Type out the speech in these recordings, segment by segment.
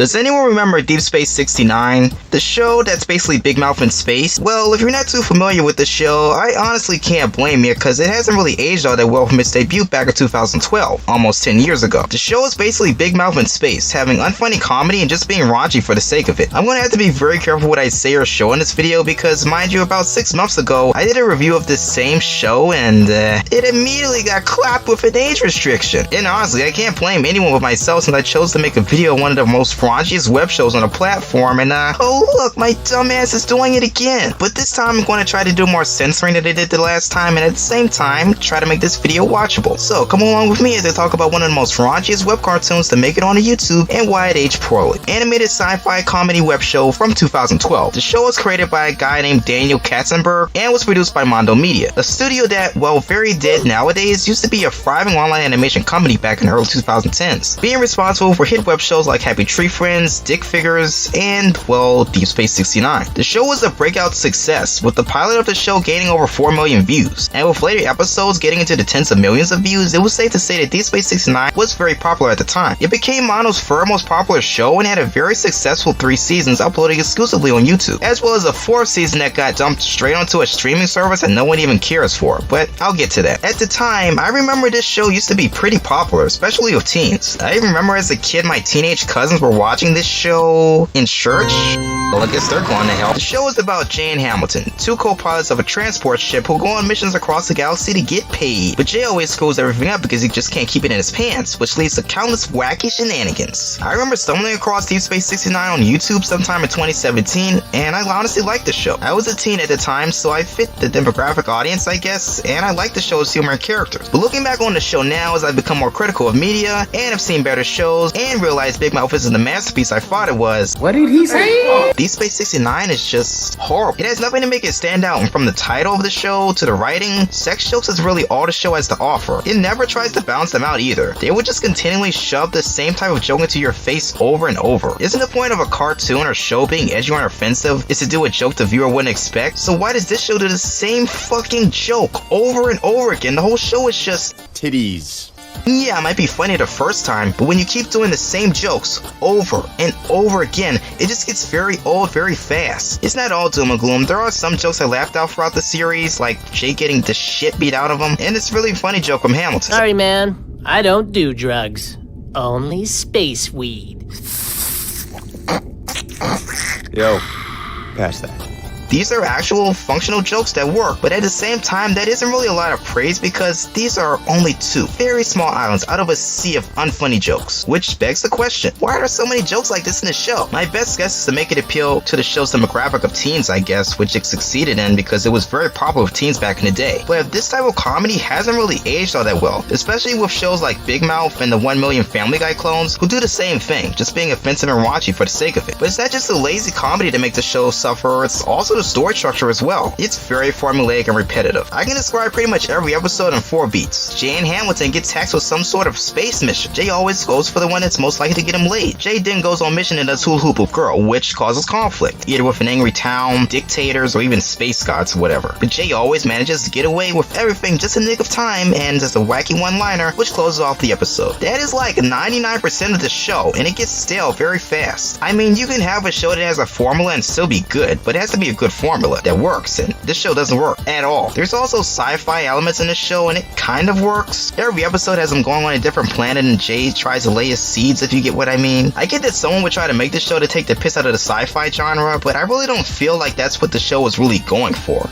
Does anyone remember Deep Space 69? The show that's basically Big Mouth in space? Well, if you're not too familiar with the show, I honestly can't blame you because it hasn't really aged all that well from its debut back in 2012, almost 10 years ago. The show is basically Big Mouth in space, having unfunny comedy and just being raunchy for the sake of it. I'm going to have to be very careful what I say or show in this video because, mind you, about 6 months ago, I did a review of this same show and it immediately got clapped with an age restriction. And honestly, I can't blame anyone but myself since I chose to make a video on one of the most raunchiest web shows on the platform and oh look, my dumbass is doing it again. But this time I'm going to try to do more censoring than I did the last time and at the same time try to make this video watchable. So come along with me as I talk about one of the most raunchiest web cartoons to make it onto YouTube and why it aged poorly. Animated sci-fi comedy web show from 2012. The show was created by a guy named Daniel Katzenberg and was produced by Mondo Media, a studio that, well, very dead nowadays, used to be a thriving online animation company back in the early 2010s, being responsible for hit web shows like Happy Tree Friends, Dick Figures, and, well, Deep Space 69. The show was a breakout success, with the pilot of the show gaining over 4 million views, and with later episodes getting into the tens of millions of views, it was safe to say that Deep Space 69 was very popular at the time. It became Mondo's third most popular show and had a very successful 3 seasons uploading exclusively on YouTube, as well as a 4th season that got dumped straight onto a streaming service that no one even cares for, but I'll get to that. At the time, I remember this show used to be pretty popular, especially with teens. I remember as a kid my teenage cousins were watching this show in church. Well, I guess they're going to hell. The show is about Jay and Hamilton, 2 co-pilots of a transport ship who go on missions across the galaxy to get paid. But Jay always screws everything up because he just can't keep it in his pants, which leads to countless wacky shenanigans. I remember stumbling across Deep Space 69 on YouTube sometime in 2017, and I honestly liked the show. I was a teen at the time, so I fit the demographic audience, I guess, and I liked the show's humor and characters. But looking back on the show now as I've become more critical of media, and have seen better shows, and realized Big Mouth isn't the masterpiece I thought it was. What did he say? Deep Space 69 is just horrible. It has nothing to make it stand out, and from the title of the show to the writing, sex jokes is really all the show has to offer. It never tries to balance them out either. They would just continually shove the same type of joke into your face over and over. Isn't the point of a cartoon or show being edgy or offensive is to do a joke the viewer wouldn't expect? So why does this show do the same fucking joke over and over again? The whole show is just titties. Yeah, it might be funny the first time, but when you keep doing the same jokes over and over again, it just gets very old very fast. It's not all doom and gloom. There are some jokes I laughed out throughout the series, like Jay getting the shit beat out of him, and it's really funny joke from Hamilton. Sorry, man. I don't do drugs. Only space weed. Yo, pass that. These are actual functional jokes that work, but at the same time, that isn't really a lot of praise because these are only 2 very small islands out of a sea of unfunny jokes. Which begs the question, why are there so many jokes like this in the show? My best guess is to make it appeal to the show's demographic of teens, I guess, which it succeeded in because it was very popular with teens back in the day. But this type of comedy hasn't really aged all that well, especially with shows like Big Mouth and the 1 Million Family Guy clones who do the same thing, just being offensive and raunchy for the sake of it. But it's not just the lazy comedy that makes the show suffer, it's also the story structure as well. It's very formulaic and repetitive. I can describe pretty much every episode in 4 beats. Jay and Hamilton get tasked with some sort of space mission. Jay always goes for the one that's most likely to get him laid. Jay then goes on mission and does hula hoop with girl, which causes conflict, either with an angry town, dictators, or even space gods or whatever. But Jay always manages to get away with everything just in the nick of time and does a wacky one-liner which closes off the episode. That is like 99% of the show, and it gets stale very fast. I mean, you can have a show that has a formula and still be good, but it has to be a good formula that works, and this show doesn't work at all. There's also sci-fi elements in the show, and it kind of works. Every episode has him going on a different planet, and Jay tries to lay his seeds, if you get what I mean. I get that someone would try to make this show to take the piss out of the sci-fi genre, but I really don't feel like that's what the show was really going for.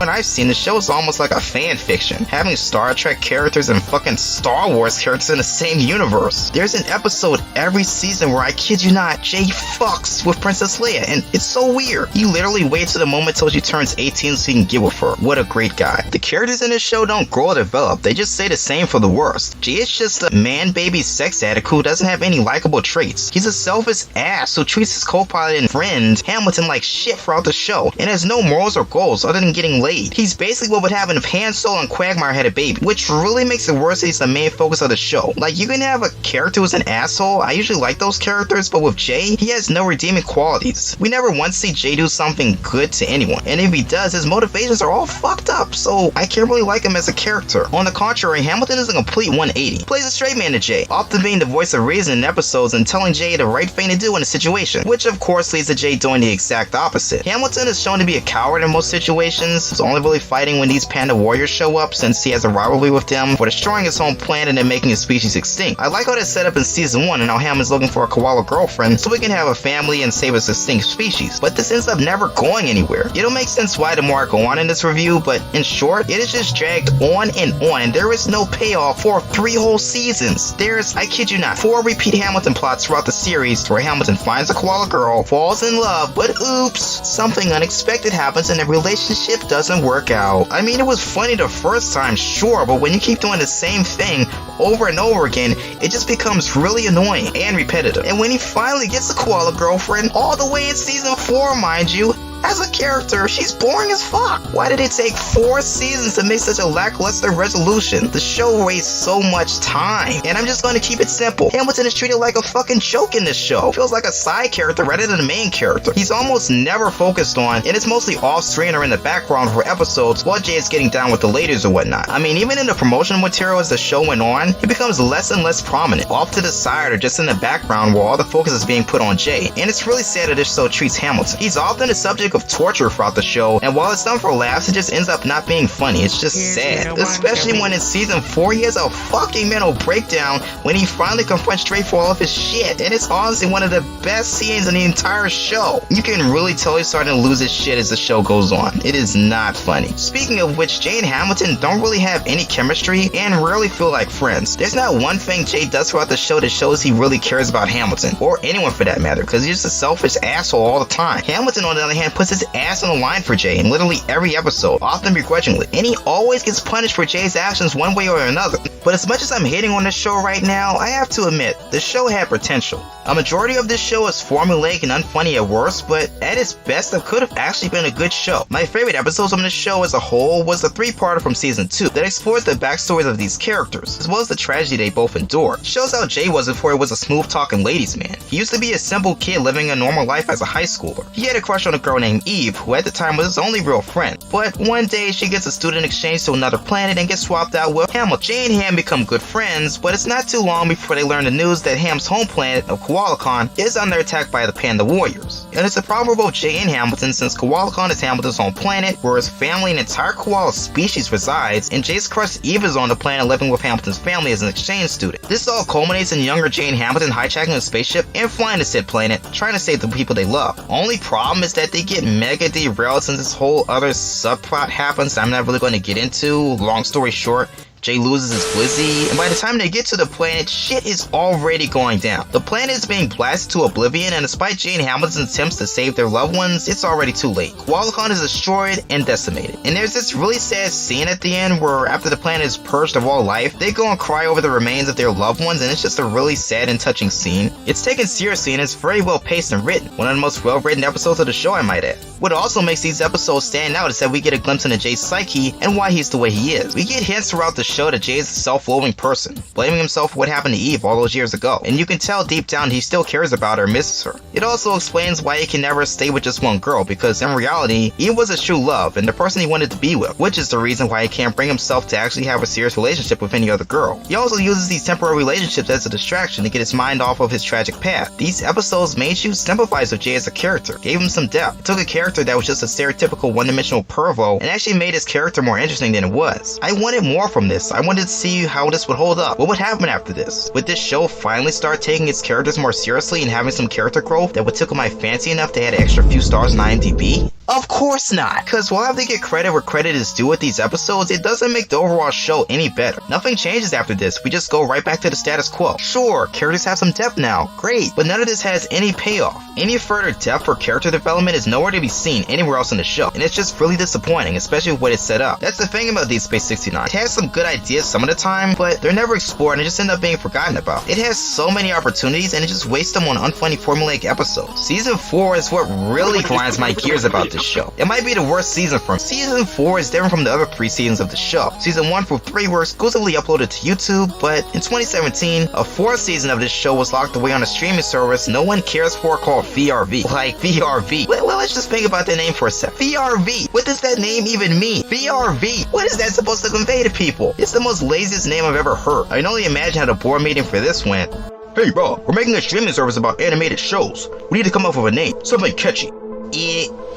When I've seen the show, it's almost like a fan fiction, having Star Trek characters and fucking Star Wars characters in the same universe. There's an episode every season where, I kid you not, Jay fucks with Princess Leia, and it's so weird. He literally waits till the moment till she turns 18 so he can get with her. What a great guy. The characters in this show don't grow or develop, they just stay the same for the worst. Jay is just a man-baby sex addict who doesn't have any likable traits. He's a selfish ass who treats his co-pilot and friend Hamilton like shit throughout the show, and has no morals or goals other than getting laid. lead. He's basically what would happen if Han Solo and Quagmire had a baby, which really makes it worse that he's the main focus of the show. Like, you can have a character who's an asshole. I usually like those characters, but with Jay, he has no redeeming qualities. We never once see Jay do something good to anyone, and if he does, his motivations are all fucked up, so I can't really like him as a character. On the contrary, Hamilton is a complete 180. He plays a straight man to Jay, often being the voice of reason in episodes and telling Jay the right thing to do in a situation, which of course leads to Jay doing the exact opposite. Hamilton is shown to be a coward in most situations. He's only really fighting when these panda warriors show up, since he has a rivalry with them for destroying his home planet and making his species extinct. I like how that's set up in season 1 and how Ham is looking for a koala girlfriend so we can have a family and save his extinct species, but this ends up never going anywhere. It'll make sense why the more I go on in this review, but in short, it is just dragged on, and there is no payoff for 3 whole seasons. There's, I kid you not, 4 repeat Hamilton plots throughout the series where Hamilton finds a koala girl, falls in love, but oops, something unexpected happens and the relationship doesn't work out. I mean, it was funny the first time, sure, but when you keep doing the same thing over and over again, it just becomes really annoying and repetitive. And when he finally gets a koala girlfriend, all the way in season 4, mind you, as a character, she's boring as fuck. Why did it take 4 seasons to make such a lackluster resolution? The show wastes so much time. And I'm just going to keep it simple. Hamilton is treated like a fucking joke in this show. Feels like a side character rather than the main character. He's almost never focused on, and it's mostly off-screen or in the background for episodes while Jay is getting down with the ladies or whatnot. I mean, even in the promotional material as the show went on, he becomes less and less prominent, off to the side or just in the background where all the focus is being put on Jay. And it's really sad that this show treats Hamilton. He's often the subject of torture throughout the show, and while it's done for laughs, it just ends up not being funny. It's just sad, especially when in season 4 he has a fucking mental breakdown when he finally confronts Dre for all of his shit, and it's honestly one of the best scenes in the entire show. You can really tell he's starting to lose his shit as the show goes on. It is not funny. Speaking of which, Jay and Hamilton don't really have any chemistry and rarely feel like friends. There's not one thing Jay does throughout the show that shows he really cares about Hamilton, or anyone for that matter, because he's just a selfish asshole all the time. Hamilton, on the other hand, puts his ass on the line for Jay in literally every episode, often begrudgingly, and he always gets punished for Jay's actions one way or another. But as much as I'm hating on this show right now, I have to admit, the show had potential. A majority of this show is formulaic and unfunny at worst, but at its best, it could have actually been a good show. My favorite episodes on this show as a whole was the 3-parter from season 2 that explores the backstories of these characters, as well as the tragedy they both endured. It shows how Jay was before he was a smooth-talking ladies man. He used to be a simple kid living a normal life as a high schooler. He had a crush on a girl named Eve, who at the time was his only real friend. But one day, she gets a student exchange to another planet and gets swapped out with Hamilton. Jay and Ham become good friends, but it's not too long before they learn the news that Ham's home planet of Koalacon is under attack by the Panda Warriors. And it's a problem for both Jay and Hamilton, since Koalacon is Hamilton's home planet, where his family and entire koala species resides, and Jay's crush Eve is on the planet living with Hamilton's family as an exchange student. This all culminates in younger Jay and Hamilton hijacking a spaceship and flying to said planet, trying to save the people they love. Only problem is that they get mega derailed since this whole other subplot happens I'm not really going to get into. Long story short, Jay loses his Blizzy, and by the time they get to the planet, shit is already going down. The planet is being blasted to oblivion, and despite Jay and Hamilton's attempts to save their loved ones, it's already too late. Koalacon is destroyed and decimated. And there's this really sad scene at the end where after the planet is purged of all life, they go and cry over the remains of their loved ones, and it's just a really sad and touching scene. It's taken seriously and it's very well paced and written. One of the most well written episodes of the show, I might add. What also makes these episodes stand out is that we get a glimpse into Jay's psyche and why he's the way he is. We get hints throughout the show that Jay is a self-loathing person, blaming himself for what happened to Eve all those years ago, and you can tell deep down he still cares about her and misses her. It also explains why he can never stay with just one girl, because in reality, Eve was his true love and the person he wanted to be with, which is the reason why he can't bring himself to actually have a serious relationship with any other girl. He also uses these temporary relationships as a distraction to get his mind off of his tragic path. These episodes made you sympathize with Jay as a character, gave him some depth. It took a character that was just a stereotypical one-dimensional pervo and actually made his character more interesting than it was. I wanted more from this. I wanted to see how this would hold up. What would happen after this? Would this show finally start taking its characters more seriously and having some character growth that would tickle my fancy enough to add an extra few stars on IMDb? Of course not, because while they get credit where credit is due with these episodes, it doesn't make the overall show any better. Nothing changes after this, we just go right back to the status quo. Sure, characters have some depth now, great, but none of this has any payoff. Any further depth or character development is nowhere to be seen anywhere else in the show, and it's just really disappointing, especially with what it's set up. That's the thing about Deep Space 69. It has some good ideas some of the time, but they're never explored and just end up being forgotten about. It has so many opportunities and it just wastes them on unfunny formulaic episodes. Season 4 is what really grinds my gears about this the show. It might be the worst season for him. Season 4 is different from the other 3 seasons of the show. Season 1 through 3 were exclusively uploaded to YouTube, but in 2017, a 4th season of this show was locked away on a streaming service no one cares for called VRV. Like VRV. Well, let's just think about that name for a sec. VRV. What does that name even mean? VRV. What is that supposed to convey to people? It's the most laziest name I've ever heard. I can only imagine how the board meeting for this went. Hey bro, we're making a streaming service about animated shows. We need to come up with a name, something catchy.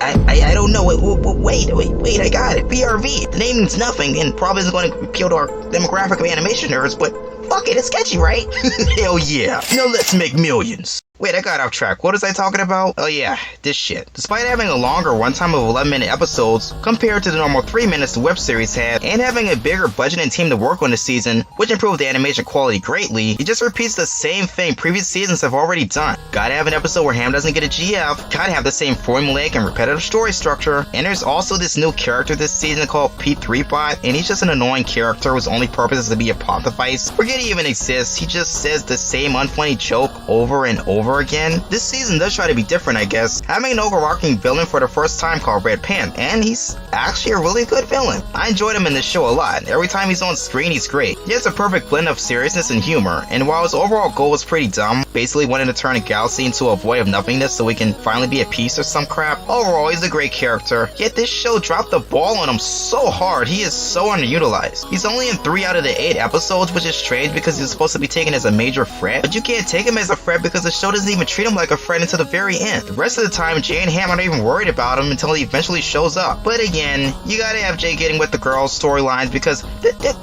I don't know. Wait, I got it. VRV. The name means nothing and probably isn't going to appeal to our demographic of animation nerds, but fuck it, it's catchy, right? Hell yeah. Now let's make millions. Wait, I got off track. What was I talking about? Oh yeah, this shit. Despite having a longer runtime of 11-minute episodes compared to the normal 3 minutes the web series had, and having a bigger budget and team to work on this season, which improved the animation quality greatly, it just repeats the same thing previous seasons have already done. Gotta have an episode where Ham doesn't get a GF, gotta have the same formulaic and repetitive story structure, and there's also this new character this season called P3 Bot, and he's just an annoying character whose only purpose is to be a plot device. Forget he even exists, he just says the same unfunny joke over and over again. This season does try to be different, I guess, having an overarching villain for the first time called Red Pan, and he's actually a really good villain. I enjoyed him in this show a lot. Every time he's on screen, he's great. He has a perfect blend of seriousness and humor, and while his overall goal was pretty dumb, basically wanting to turn a galaxy into a void of nothingness so we can finally be at peace or some crap, overall he's a great character, yet this show dropped the ball on him so hard. He is so underutilized. He's only in 3 out of the 8 episodes, which is strange because he's supposed to be taken as a major threat, but you can't take him as a threat because the show doesn't even treat him like a friend until the very end. The rest of the time, Jay and Ham aren't even worried about him until he eventually shows up. But again, you gotta have Jay getting with the girls' storylines because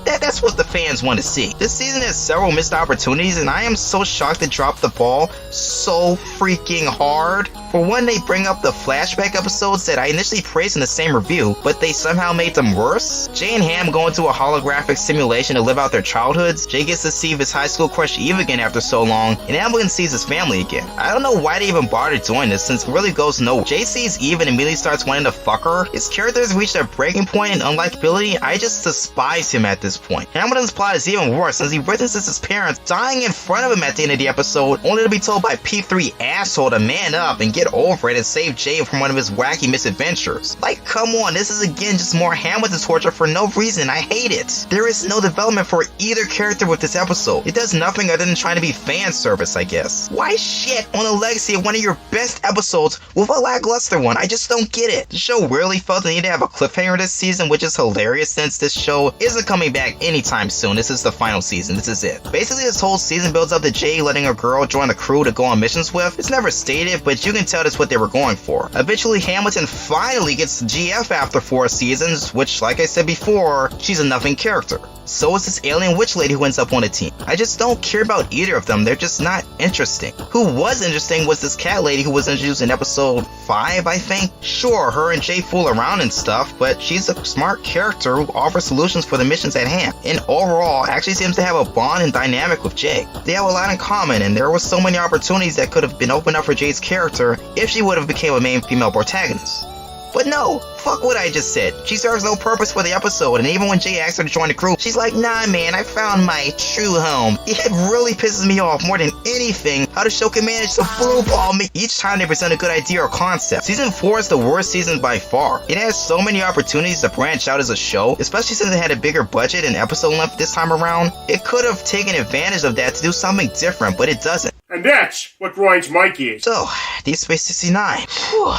that's what the fans want to see. This season has several missed opportunities, and I am so shocked it dropped the ball so freaking hard. For one, they bring up the flashback episodes that I initially praised in the same review, but they somehow made them worse. Jay and Ham go into a holographic simulation to live out their childhoods. Jay gets to see his high school crush Eve again after so long, and Hamilton sees his family again. I don't know why they even bothered doing this, since it really goes nowhere. Jay sees Eve and immediately starts wanting to fuck her. His character has reached a breaking point in unlikability. I just despise him at this point. Hamilton's plot is even worse, since he witnesses his parents dying in front of him at the end of the episode, only to be told by P3 asshole to man up and get over it and save Jay from one of his wacky misadventures. Like, come on, this is again just more Hamilton torture for no reason. I hate it. There is no development for either character with this episode. It does nothing other than trying to be fan service, I guess. Why shit on the legacy of one of your best episodes with a lackluster one? I just don't get it. The show really felt the need to have a cliffhanger this season, which is hilarious since this show isn't coming back anytime soon. This is the final season. This is it. Basically, this whole season builds up to Jay letting a girl join the crew to go on missions with. It's never stated, but you can tell that's what they were going for. Eventually, Hamilton finally gets the GF after 4 seasons, which, like I said before, she's a nothing character. So is this alien witch lady who ends up on the team. I just don't care about either of them. They're just not interesting. Who was interesting was this cat lady who was introduced in episode 5, I think. Sure, her and Jay fool around and stuff, but she's a smart character who offers solutions for the missions at hand, and overall actually seems to have a bond and dynamic with Jay. They have a lot in common, and there were so many opportunities that could have been opened up for Jay's character if she would have became a main female protagonist. But no, fuck what I just said. She serves no purpose for the episode, and even when Jay asks her to join the crew, she's like, nah man, I found my true home. It really pisses me off more than anything how the show can manage to blueball me each time they present a good idea or concept. Season 4 is the worst season by far. It has so many opportunities to branch out as a show, especially since it had a bigger budget and episode length this time around. It could have taken advantage of that to do something different, but it doesn't. And that's what Raunchy Mike is. So, Deep Space 69. Whew.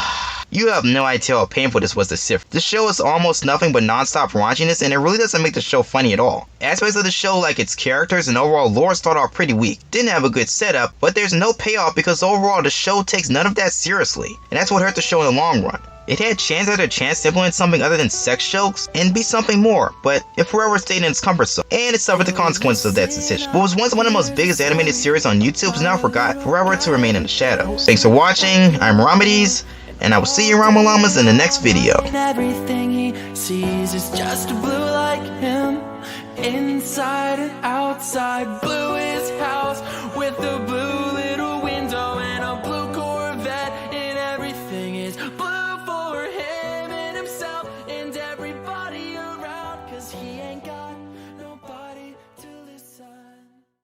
You have no idea how painful this was to sift. The show is almost nothing but non-stop raunchiness, and it really doesn't make the show funny at all. Aspects of the show, like its characters and overall lore, start off pretty weak. Didn't have a good setup, but there's no payoff because overall the show takes none of that seriously, and that's what hurt the show in the long run. It had chance after chance to implement something other than sex jokes and be something more, but it forever stayed in its comfort zone, and it suffered the consequences of that decision. What was once one of the most biggest animated series on YouTube is now forgotten, forever to remain in the shadows. Thanks for watching, I'm Remedies, and I will see you around Llamas in the next video. Everything he sees is just blue like him. Inside and outside, blue is house with the blue.